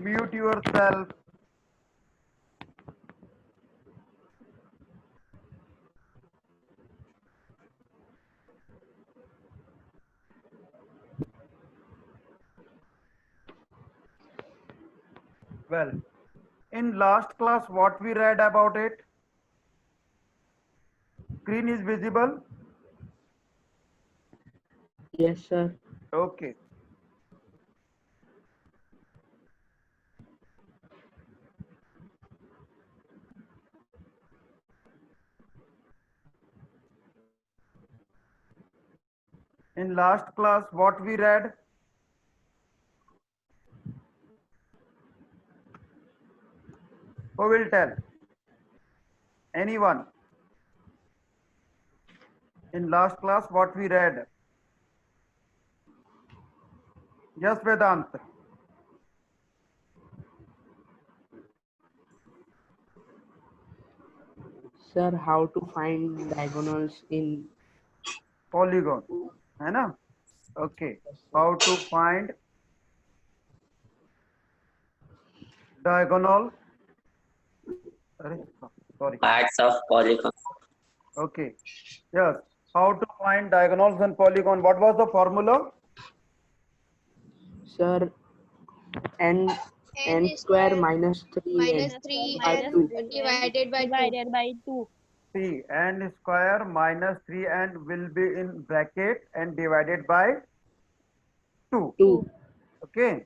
Mute yourself. Well, in last class, what we read about it? Screen is visible. Yes, sir. Okay. In last class, what we read? Who will tell? Anyone? In last class, what we read? Yes, Vedant. Sir, how to find diagonals in Polygon. है ना? Okay. How to find diagonal? Sorry. Parts of polygon. Okay. Yes. How to find diagonals and polygon? What was the formula? sir n square minus 3n by 2. divided by 2. See, n square minus 3n will be in bracket and divided by 2. 2. Okay.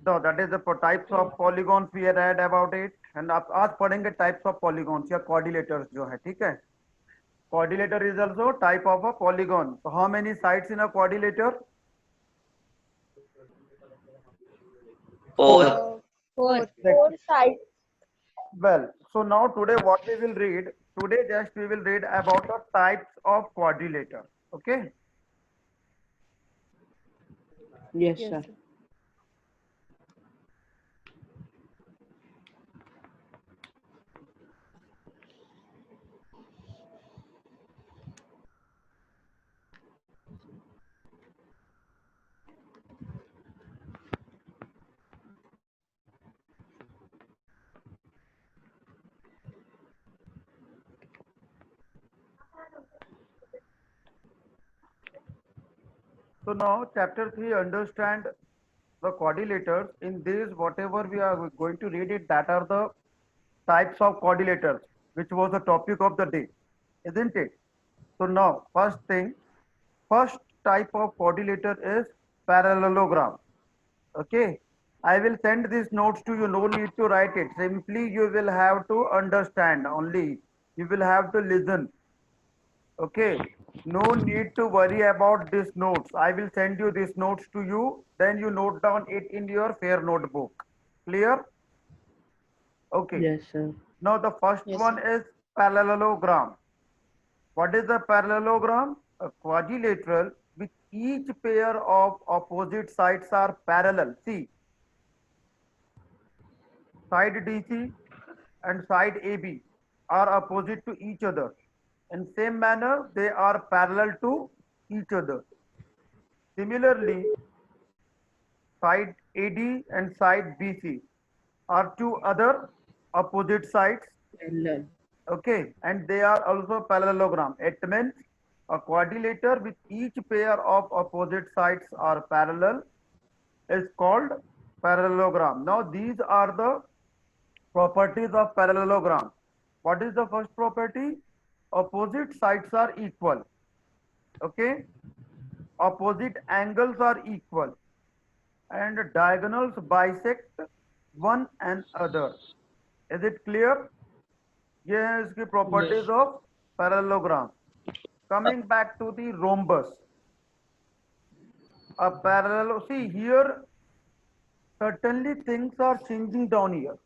So that is the types of polygons we read about it. And आप आज पढ़ेंगे types of polygons या quadrilaters जो है, ठीक है? Quadrilateral is also type of a polygon. So how many sides in a quadrilateral? 4. 4 sides. Well, so now today what we will read? Today just we will read about the types of quadrilateral. Okay. Yes, sir. So now chapter 3 understand the quadrilaters. In this whatever we are going to read it, that are the types of quadrilaters, which was the topic of the day, isn't it? So now first type of quadrilateral is parallelogram. Okay. I will send these notes to you. No need to write it. Simply you will have to understand only. You will have to listen. Okay. No need to worry about these notes. I will send you these notes to you. Then you note down it in your fair notebook. Clear? Okay. Yes, sir. Now the first one is parallelogram. What is a parallelogram? A quadrilateral with each pair of opposite sides are parallel. See, side DC and side AB are opposite to each other. In same manner, they are parallel to each other. Similarly, side AD and side BC are two other opposite sides. Parallel. Okay, and they are also parallelogram. It means a quadrilateral with each pair of opposite sides are parallel is called parallelogram. Now these are the properties of parallelogram. What is the first property? Opposite sides are equal. Okay, opposite angles are equal and diagonals bisect one another. Is it clear? ये है इसकी properties of parallelogram. Coming back to the rhombus, a parallel. See here, certainly things are changing down here.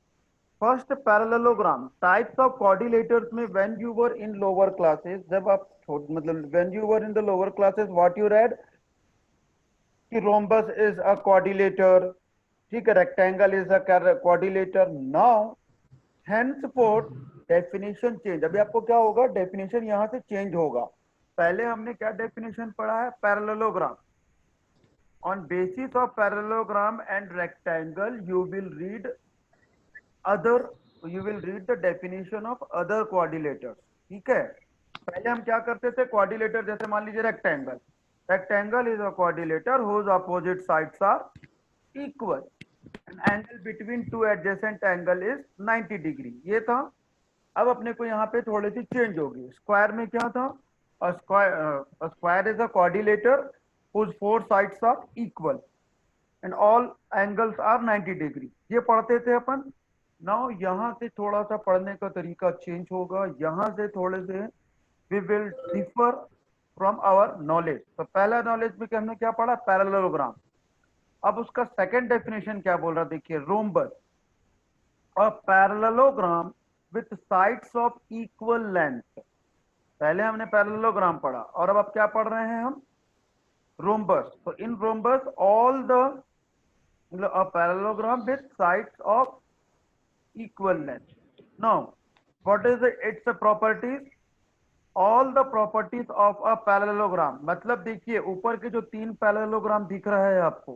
First parallelogram types of quadrilaters में when you were in lower classes, जब आप मतलब when you were in the lower classes, what you read कि rhombus is a quadrilateral, ठीक है, rectangle is a quadrilateral. Now henceforth definition change. अभी आपको क्या होगा, definition यहाँ से change होगा. पहले हमने क्या definition पढ़ा है, parallelogram. on basis of parallelogram and rectangle you will read the definition of other quadrilaters. ठीक है, पहले हम क्या करते थे, क्वाड्रिलेटर जैसे मान लीजिए rectangle is a quadrilateral whose opposite sides are equal, an angle between two adjacent angle is 90 degree, ये था। अब अपने को यहाँ पे थोड़ी सी चेंज होगी, स्क्वायर में क्या था, square is a quadrilateral whose four sides are equal and all angles are 90 degree, ये पढ़ते थे अपन। नाउ यहाँ से थोड़ा सा पढ़ने का तरीका चेंज होगा, यहाँ से थोड़े से we will differ from our knowledge. तो पहला नॉलेज में कि हमने क्या पढ़ा, पैरेललोग्राम। अब उसका सेकंड डेफिनेशन क्या बोल रहा, देखिए, rhombus, a parallelogram with sides of equal length. पहले हमने पैरेललोग्राम पढ़ा और अब क्या पढ़ रहे हैं हम, रोम्बस। तो in rhombus all the a parallelogram with sides of equal length. Now, what is its properties? All the properties of a parallelogram, मतलब देखिए ऊपर के जो तीन पैरेललोग्राम दिख रहा है आपको,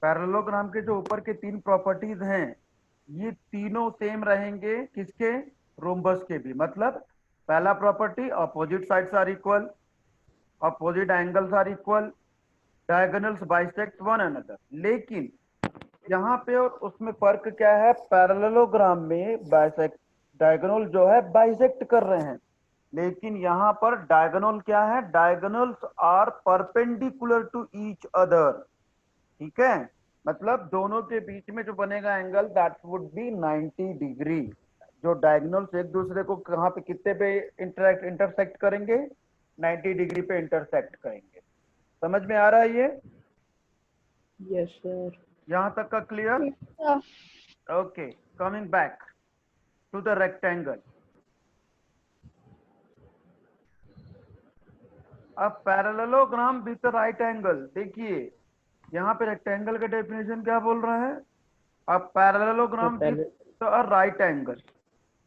पैरेललोग्राम के जो ऊपर के तीन प्रॉपर्टीज हैं, ये तीनों सेम रहेंगे किसके, रोम्बस के भी। मतलब पहला property, opposite sides are equal, opposite angles are equal, diagonals bisect one another. लेकिन यहाँ पे और उसमें फर्क क्या है, पैरेललोग्राम में बाइसेक्ट, डायगोनल जो है बाइसेक्ट कर रहे हैं, लेकिन यहाँ पर डायगोनल क्या है, diagonals are perpendicular to each other. ठीक है, मतलब दोनों के बीच में जो बनेगा angle that would be 90 degree. जो डायगोनल्स एक दूसरे को कहाँ पे, कितने पे इंटरसेक्ट करेंगे, 90 डिग्री पे इंटरसेक्ट करेंगे। समझ में आ रहा है ये? Yes, sir. यहां तक का clear? Okay, coming back to the rectangle. अब पैरेललोग्राम विथ राइट एंगल, देखिए यहाँ पे रेक्टेंगल का डेफिनेशन क्या बोल रहा है, अब पैरेललोग्राम तो विथ अ राइट एंगल।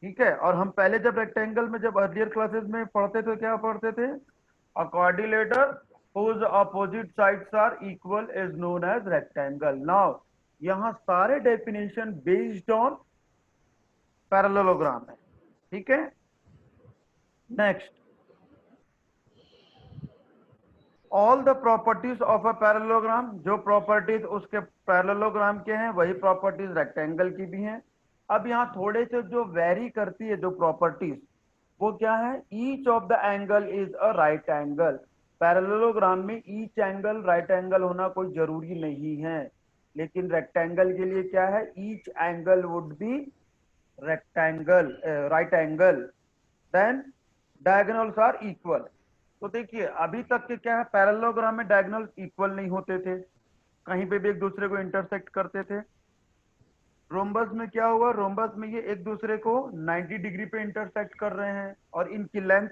ठीक है, और हम पहले जब रेक्टेंगल में, जब अर्लियर क्लासेस में पढ़ते थे, क्या पढ़ते थे, अ quadrilateral whose opposite sides are equal is known as rectangle. Now यहाँ सारे डेफिनेशन बेस्ड ऑन पैरेललोग्राम है। ठीक है, next, all the properties of a parallelogram, जो प्रॉपर्टीज उसके पैरेललोग्राम के हैं वही प्रॉपर्टीज रेक्टेंगल की भी हैं। अब यहाँ थोड़े से जो वेरी करती है जो प्रॉपर्टीज, वो क्या है, each of the angle is a right angle. Parallelogram में ईच एंगल राइट एंगल होना कोई जरूरी नहीं है, लेकिन रेक्टेंगल के लिए क्या है, each angle would be rectangle, right angle, then diagonals are equal. तो देखिए अभी तक के क्या है, पैरेललोग्राम में डायगोनल्स इक्वल नहीं होते थे, कहीं पे भी एक दूसरे को इंटरसेक्ट करते थे। रोम्बस में क्या हुआ, रोम्बस में ये एक दूसरे को 90 डिग्री पे इंटरसेक्ट कर रहे हैं और इनकी लेंथ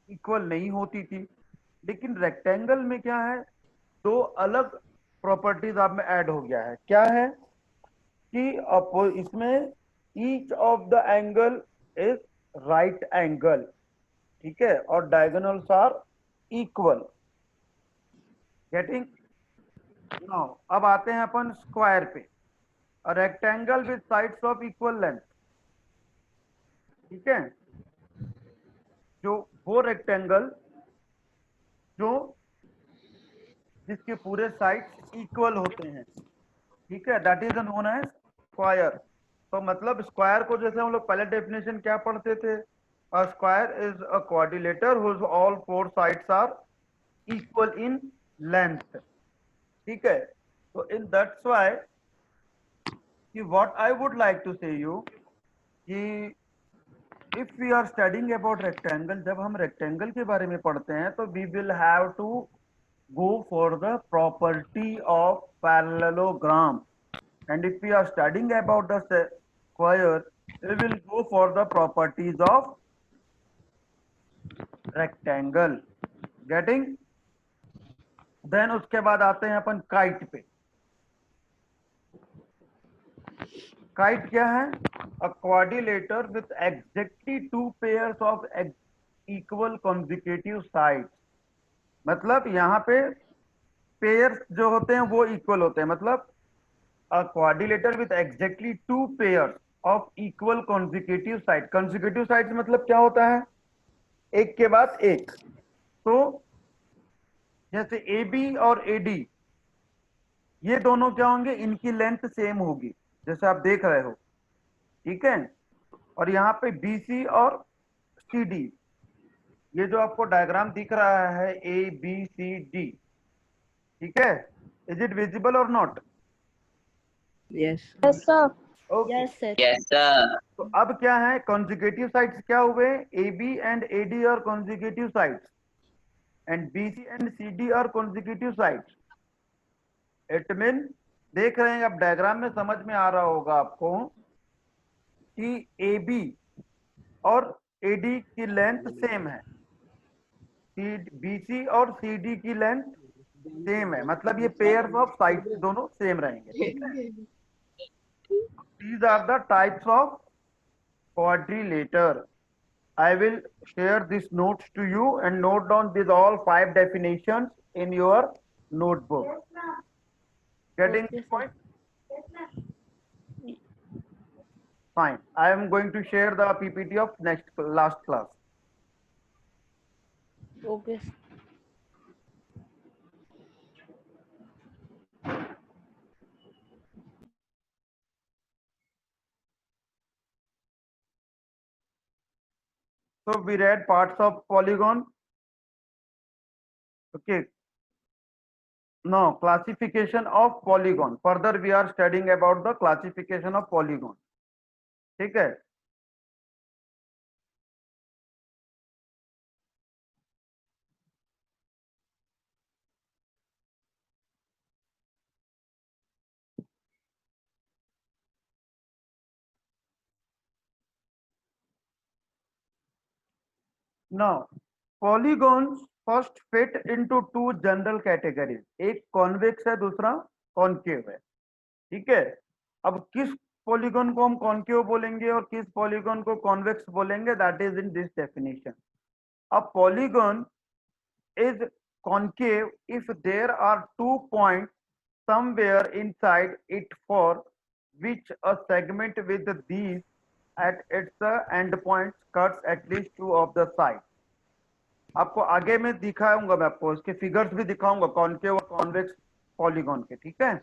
इक्वल नहीं होती थी। लेकिन रेक्टेंगल में क्या है, दो अलग प्रॉपर्टीज आप में ऐड हो गया है। क्या है कि इसमें each of the angle is right angle, ठीक है, और diagonals are equal. Getting? Now अब आते हैं अपन स्क्वायर पे, rectangle with sides of equal length. ठीक है, जो वो रेक्टेंगल जो जिसके पूरे साइड्स इक्वल होते हैं, ठीक है, that is known as square. तो मतलब स्क्वायर को जैसे हम लोग पहले डेफिनेशन क्या पढ़ते थे, a square is a quadrilateral whose all four sides are equal in length. ठीक है, तो इन दैट्स व्हाई कि what I would like to say you कि if we are studying about rectangle, जब हम रेक्टेंगल के बारे में पढ़ते हैं तो we will have to go for the property of parallelogram, and if we are studying about the square we will go for the properties of rectangle. Getting? then उसके बाद आते हैं अपन काइट पे। काइट क्या है, a quadrilater with exactly two pairs of equal consecutive sides। मतलब यहाँ पे पेयर्स जो होते हैं वो इक्वल होते हैं, मतलब a quadrilateral with exactly two pairs of equal consecutive sides. consecutive sides मतलब क्या होता है, एक के बाद एक। तो जैसे ए बी और ए डी, ये दोनों क्या होंगे, इनकी लेंथ सेम होगी, जैसे आप देख रहे हो, ठीक है। और यहाँ पे बी सी और सी डी, ये जो आपको डायग्राम दिख रहा है ए बी सी डी, ठीक है, इज इट विजिबल और not? Yes. Yes, sir. Okay. Yes, sir. Yes, sir. तो अब क्या है, कॉन्जिक्यूटिव साइड्स क्या हुए, A B and A D और consecutive sides, and B C and C D और कॉन्जिक्यूटिव साइड्स। इट मीन, देख रहे हैं, अब डायग्राम में समझ में आ रहा होगा आपको कि ए बी और ए डी की लेंथ सेम है, बी सी और सी डी की लेंथ सेम है, मतलब ये पेयर्स ऑफ साइड्स दोनों सेम रहेंगे, ठीक है। These are the types of quadrilateral. I will share these notes to you and note down these all 5 definitions in your notebook. Getting Okay, the sir. point? Fine. I am going to share the PPT of last class. Okay, sir. So we read parts of polygon. Okay. Now classification of polygon. Further we are studying about the classification of polygon. ठीक है। Now, polygons first fit into two general categories. एक convex है, दूसरा concave है, ठीक है। अब किस पॉलीगॉन को हम कॉन्केव बोलेंगे और किस पॉलीगॉन को कॉन्वेक्स बोलेंगे, that is in this definition. A polygon is concave if there are 2 points somewhere inside it for which a segment with these at its end points cuts at least 2 of the sides. आपको आगे में दिखाऊंगा, मैं आपको इसके figures भी दिखाऊंगा concave और कॉन्वेक्स पॉलीगॉन के, ठीक है।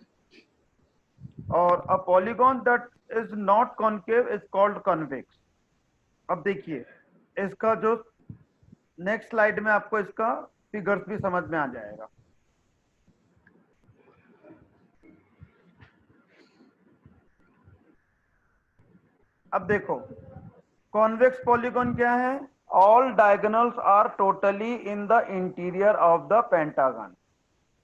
और a polygon that is not concave is called convex. अब देखिए इसका जो नेक्स्ट स्लाइड में आपको इसका फिगर्स भी समझ में आ जाएगा। अब देखो कॉन्वेक्स पॉलीगॉन क्या है, all diagonals are totally in the interior of the pentagon.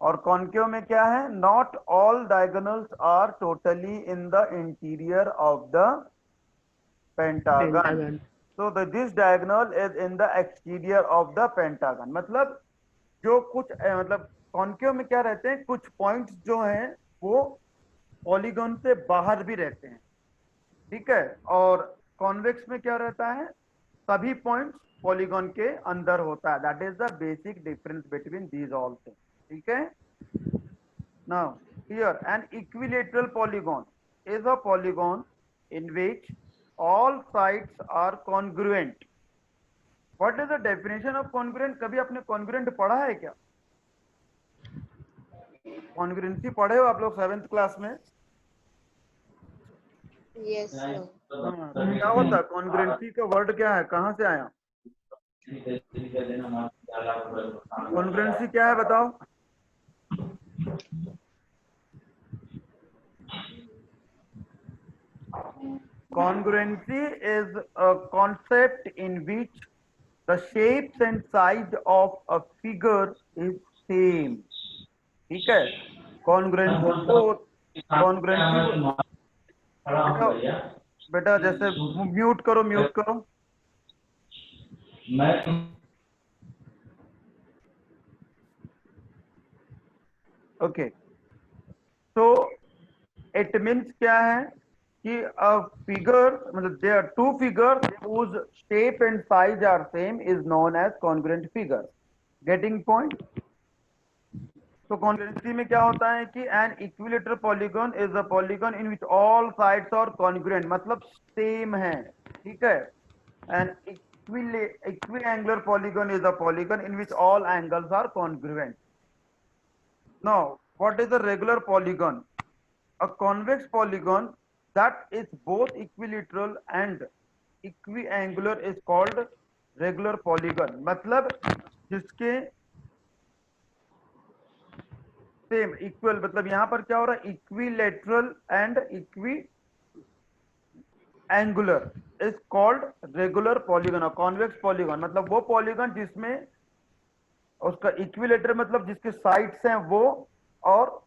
और कॉन्केव में क्या है, not all diagonals are totally in the interior of the pentagon. Pentagon. So this diagonal is in the exterior of the pentagon. मतलब जो कुछ मतलब concave में क्या रहते हैं, कुछ पॉइंट्स जो हैं वो पॉलीगॉन से बाहर भी रहते हैं, ठीक है। और कॉन्वेक्स में क्या रहता है, सभी पॉइंट्स पॉलीगॉन के अंदर होता है। That is the basic difference between these all things, ठीक है। Now here an equilateral polygon is a polygon in which all sides are congruent. What is the definition of congruent? कभी आपने congruent पढ़ा है क्या? congruency पढ़े हो आप लोग 7th क्लास में? Yes, sir. क्या होता है congruency का वर्ड, क्या है, कहाँ से आया? congruency क्या है बताओ? Congruency is a concept in which the shapes and size of a figure is same. ठीक है। congruency को बेटा जैसे म्यूट करो, म्यूट करो। ओके, तो इट मीन्स क्या है कि a figure मतलब there are two figures whose shape and size are same is known as congruent figure. Getting point? तो कॉन्ग्रुएंसी में क्या होता है कि an equilateral polygon is a polygon in which all sides are congruent, मतलब same है, ठीक है। An equiangular polygon is a polygon in which all angles are congruent. Now what is a regular polygon? A convex polygon that is both equilateral and equiangular is called regular polygon, मतलब जिसके same equal, मतलब यहां पर क्या हो रहा है, equilateral and equi angular is called regular polygon. और कॉन्वेक्स पॉलीगन मतलब वो पॉलीगन जिसमें उसका इक्विलेटर मतलब जिसके साइड्स हैं वो, और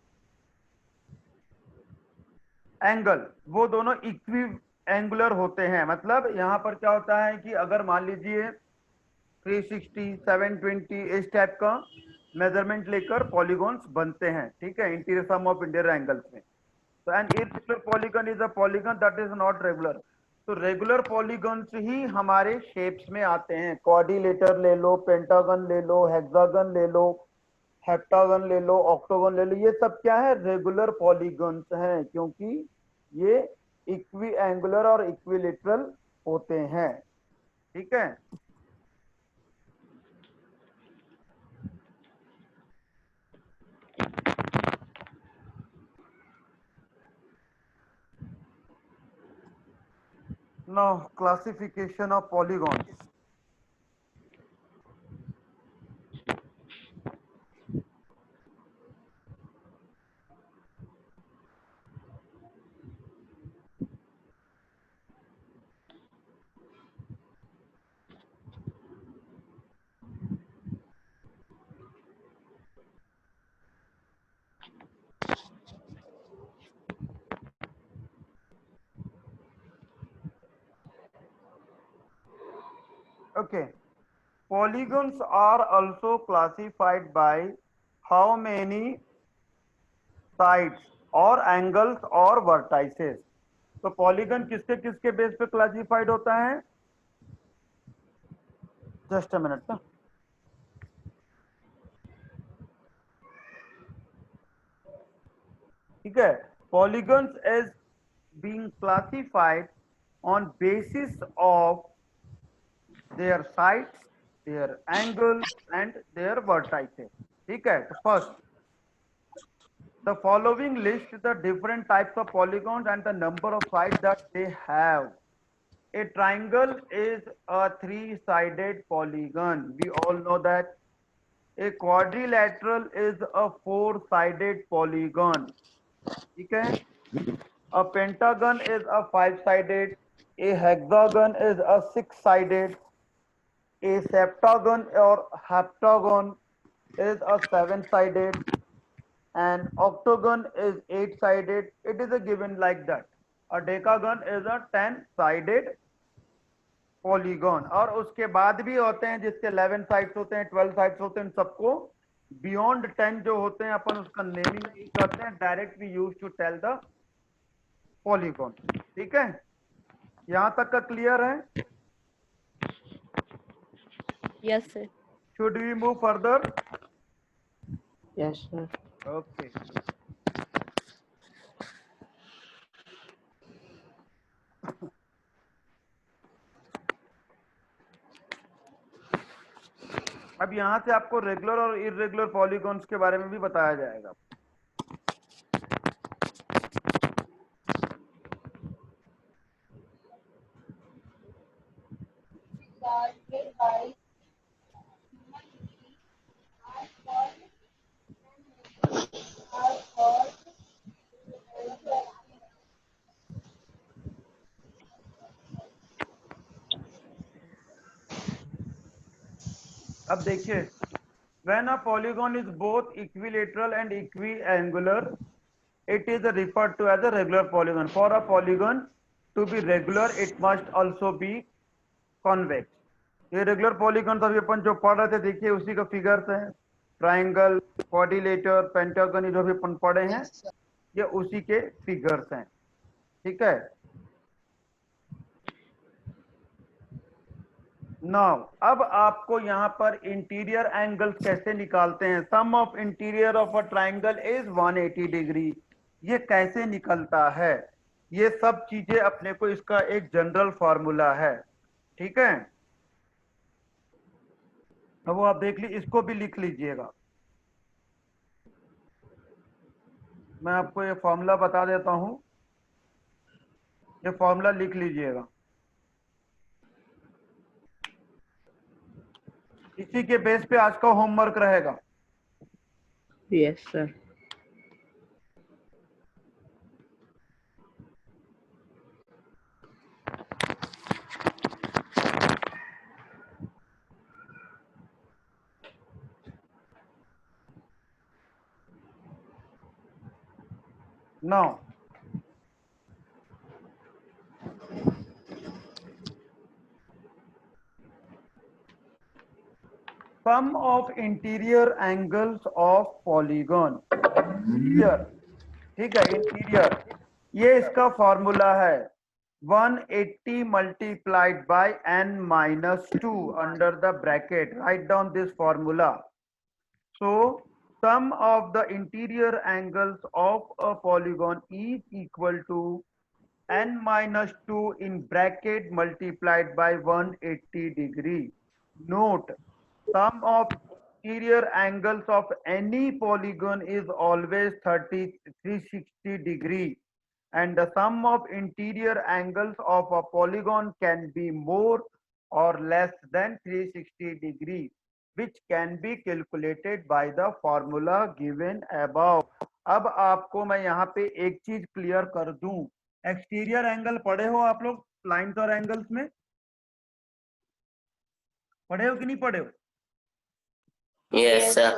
एंगल वो दोनों इक्वी एंगुलर होते हैं। मतलब यहां पर क्या होता है कि अगर मान लीजिए 360, 720 इस टाइप का मेजरमेंट लेकर पॉलीगॉन्स बनते हैं, ठीक है, interior sum of interior angles में। तो an irregular polygon is a polygon that is not regular. तो रेगुलर पॉलीगन्स ही हमारे शेप्स में आते हैं। क्वाड्रिलेटर ले लो, पेंटागन ले लो, हेक्सागन ले लो, हेप्टागन ले लो, ऑक्टोगन ले लो, ये सब क्या है, रेगुलर पॉलीगन्स हैं, क्योंकि ये इक्वी एंगुलर और इक्विलेटरल होते हैं, ठीक है। Now, classification of polygons. Okay. Polygons are also classified by how many sides or angles or vertices. तो पॉलीगन किसके किसके बेस पे क्लासिफाइड होता है? जस्ट अ मिनट ना। ठीक है, polygons is being classified on basis of their sides, their angles and their vertices, ठीक है। तो first, the following list the different types of polygons and the number of sides that they have. A triangle is a three-sided polygon, we all know that. A quadrilateral is a four-sided polygon, ठीक है। A pentagon is a five-sided, a hexagon is a six-sided, a septagon or heptagon is a seven-sided, and octagon is eight-sided. It is a given like that. A decagon is a 10-sided polygon. और उसके बाद भी होते हैं जिसके 11 sides होते हैं, 12 sides होते हैं, सबको बियॉन्ड 10 जो होते हैं अपन उसका नेमिंग नहीं करते हैं, direct we use to tell the polygon, ठीक है। यहां तक का क्लियर है? Yes, sir. Should we move further? Yes, sir. Okay. अब यहां से आपको रेगुलर और इरेगुलर पॉलीगॉन्स के बारे में भी बताया जाएगा। अब देखिए, when a polygon is both equilateral and equiangular, it is referred to as a regular polygon. For a polygon to be regular, it must also be convex. ये रेगुलर पॉलीगन अभी अपन जो पढ़ रहे थे, देखिए उसी का फिगर्स है। ट्राइंगल, क्वाड्रिलेटर, पेंटागन, जो भी अपन पढ़े हैं ये उसी के फिगर्स हैं, ठीक है। नाउ अब आपको यहाँ पर इंटीरियर एंगल्स कैसे निकालते हैं। Sum of interior of a triangle is 180 degree. ये कैसे निकलता है, ये सब चीजें अपने को, इसका एक जनरल फॉर्मूला है, ठीक है। अब वो आप देख ली, इसको भी लिख लीजिएगा। मैं आपको ये फॉर्मूला बता देता हूं, ये फॉर्मूला लिख लीजिएगा। इसी के बेस पे आज का होमवर्क रहेगा। Yes, sir. Now sum of interior angles of polygon, interior, ठीक है, इंटीरियर, ये इसका फॉर्मूला है 180 multiplied by n minus 2 under the bracket. Write down this formula. So sum of the interior angles of a polygon is equal to n minus 2 in bracket multiplied by 180 degree. Note, sum of interior angles of any polygon is always 360 degree, and the sum of interior angles of a polygon can be more or less than 360 degree, which can be calculated by the formula given above. अब आपको मैं यहाँ पे एक चीज clear कर दूं, exterior angle पढ़े हो आप लोग लाइंस और एंगल्स में? पढ़े हो कि नहीं पढ़े हो? Yes, sir.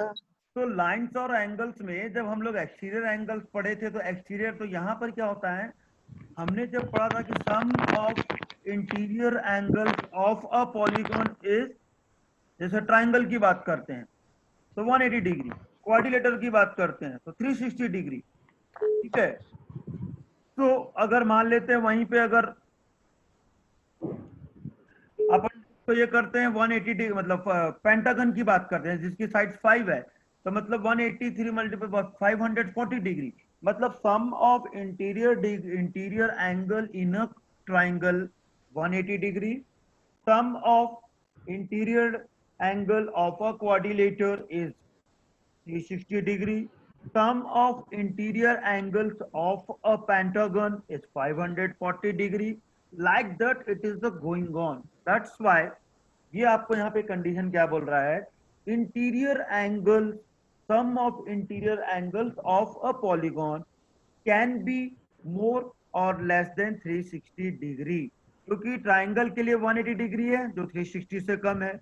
तो लाइंस और एंगल्स में जब हम लोग एक्सटीरियर एंगल्स पढ़े थे, तो एक्सटीरियर, तो यहाँ पर क्या होता है, हमने जब पढ़ा था कि sum of interior angles of a polygon is, जैसे ट्राइंगल की बात करते हैं तो 180 डिग्री, क्वाड्रिलेटर की बात करते हैं तो 360 डिग्री, ठीक है। तो अगर मान लेते हैं वहीं पे अगर अपन तो ये करते हैं 180 डिग्री, मतलब पेंटागन की बात करते हैं जिसकी साइड 5 है, तो मतलब 183 मल्टीपल 540 डिग्री, मतलब sum of interior angle in a triangle 180 degree, sum of interior angle of a quadrilateral is 360 degree. Sum of interior angles of a pentagon is 540 degree. Like that, it is the going on. That's why ये आपको यहाँ पे condition क्या बोल रहा है, interior angle, sum of interior angles of a polygon can be more और less than 360 degree, क्योंकि ट्राइंगल के लिए 180 डिग्री है जो 360 से कम है।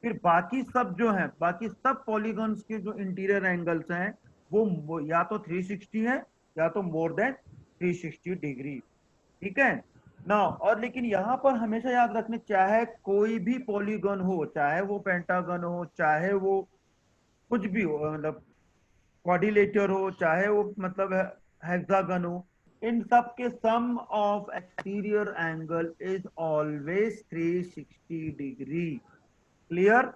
फिर बाकी सब जो है, बाकी सब पॉलीगॉन्स के जो इंटीरियर एंगल्स हैं वो या तो 360 है या तो मोर देन 360 डिग्री, ठीक है ना। और लेकिन यहाँ पर हमेशा याद रखने, चाहे कोई भी पॉलीगॉन हो, चाहे वो पेंटागन हो, चाहे वो कुछ भी हो, मतलब क्वाड्रिलेटर हो, चाहे वो मतलब हेक्सागन हो, इन सब के sum of exterior angle is always 360 degree. Clear?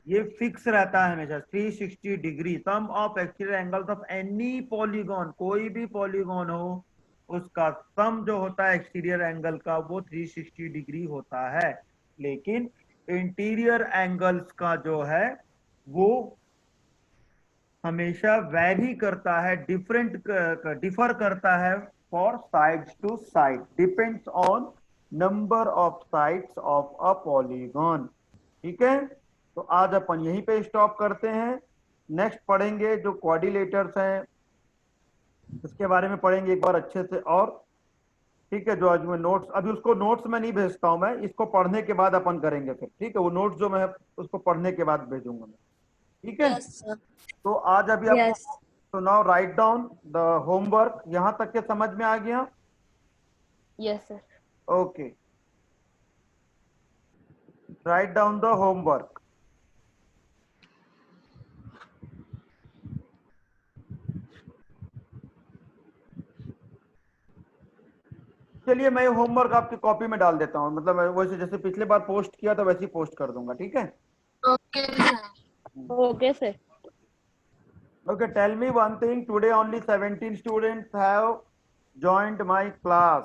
ये फिक्स रहता है हमेशा 360 degree. Sum of exterior angles of any polygon, कोई भी पॉलीगॉन हो उसका सम जो होता है एक्सटीरियर एंगल का वो 360 डिग्री होता है। लेकिन इंटीरियर एंगल्स का जो है वो हमेशा वैरी करता है, डिफर करता है for sides to side, depends on number of sides of a polygon, ठीक है। तो आज अपन यहीं पे स्टॉप करते हैं। नेक्स्ट पढ़ेंगे जो क्वाड्रिलेटर्स हैं इसके बारे में पढ़ेंगे एक बार अच्छे से, और ठीक है। जो आज मैं नोट्स, अभी उसको नोट्स में नहीं भेजता हूं, मैं इसको पढ़ने के बाद अपन करेंगे फिर, ठीक है। वो नोट्स जो मैं उसको पढ़ने के बाद भेजूंगा मैं, ठीक है। Yes, sir. तो आज अभी आपको, Yes. तो now write down the homework. यहां तक के समझ में आ गया? Yes, sir. Okay, write down the homework. चलिए मैं होमवर्क आपकी कॉपी में डाल देता हूँ, मतलब मैं वैसे जैसे पिछले बार पोस्ट किया था वैसे ही पोस्ट कर दूंगा, ठीक है? Okay, sir. Okay, sir. Okay, tell me one thing. Today only 17 students have joined my class.